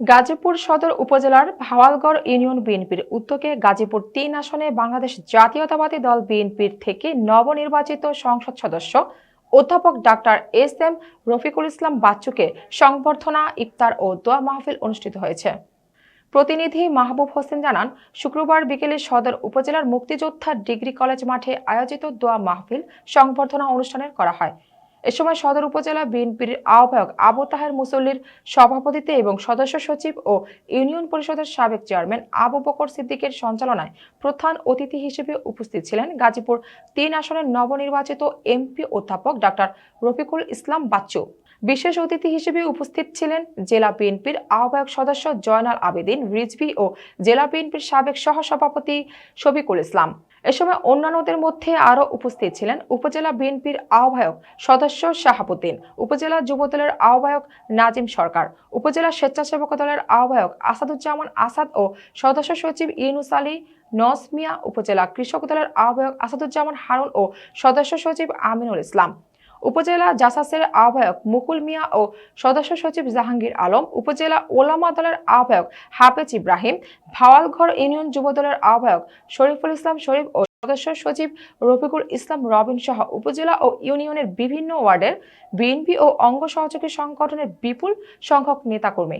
গাজীপুর সদর উপজেলার ভাওয়ালগড় ইউনিয়ন বিএনপির উদ্যোগে গাজীপুর ৩ আসনে বাংলাদেশ জাতীয়তাবাদী দল বিএনপির থেকে নবনির্বাচিত সংসদ সদস্য অধ্যাপক ডাক্তার এস.এম. রফিকুল ইসলাম বাচ্চুকে সংবর্ধনা, ইফতার ও দোয়া মাহফিল অনুষ্ঠিত হয়েছে। প্রতিনিধি মাহবুব হোসেন জানান, শুক্রবার বিকেলে সদর উপজেলার মুক্তিযোদ্ধা ডিগ্রি কলেজ মাঠে আয়োজিত দোয়া মাহফিল সংবর্ধনা অনুষ্ঠানের করা হয়। এ সময় সদর উপজেলা বিএনপির আহ্বায়ক আবু তাহের মুসল্লির সভাপতিত্বে এবং সদস্য সচিব ও ইউনিয়ন পরিষদের সাবেক চেয়ারম্যান আবু বকর সিদ্দিকের সঞ্চালনায় প্রধান অতিথি হিসেবে উপস্থিত ছিলেন গাজীপুর ৩ আসনের নবনির্বাচিত এমপি অধ্যাপক ডাক্তার রফিকুল ইসলাম বাচ্চু। বিশেষ অতিথি হিসেবে উপস্থিত ছিলেন জেলা বিএনপির আহ্বায়ক সদস্য জয়নাল আবেদিন রিজভী ও জেলা বিএনপির সাবেক সহসভাপতি শফিকুল ইসলাম। এ সময় অন্যান্যদের মধ্যে আরও উপস্থিত ছিলেন উপজেলা বিএনপির আহ্বায়ক সদস্য শাহাবুদ্দিন, উপজেলা যুবদলের আহ্বায়ক নাজিম সরকার, উপজেলা স্বেচ্ছাসেবক দলের আহ্বায়ক আসাদুজ্জামান আসাদ ও সদস্য সচিব ইউনুস আলী নস মিয়া, উপজেলা কৃষক দলের আহ্বায়ক আসাদুজ্জামান হারুন ও সদস্য সচিব আমিনুল ইসলাম, উপজেলা জাসাসের আহ্বায়ক মুকুল মিয়া ও সদস্য সচিব জাহাঙ্গীর আলম, উপজেলা ওলামা দলের আহ্বায়ক হাফেজ ইব্রাহিম, ভাওয়ালঘর ইউনিয়ন যুব দলের আহ্বায়ক শরীফুল ইসলাম শরীফ ও সদস্য সচিব রফিকুল ইসলাম রবিন সহ উপজেলা ও ইউনিয়নের বিভিন্ন ওয়ার্ডের বিএনপি ও অঙ্গ সহযোগী সংগঠনের বিপুল সংখ্যক নেতাকর্মী।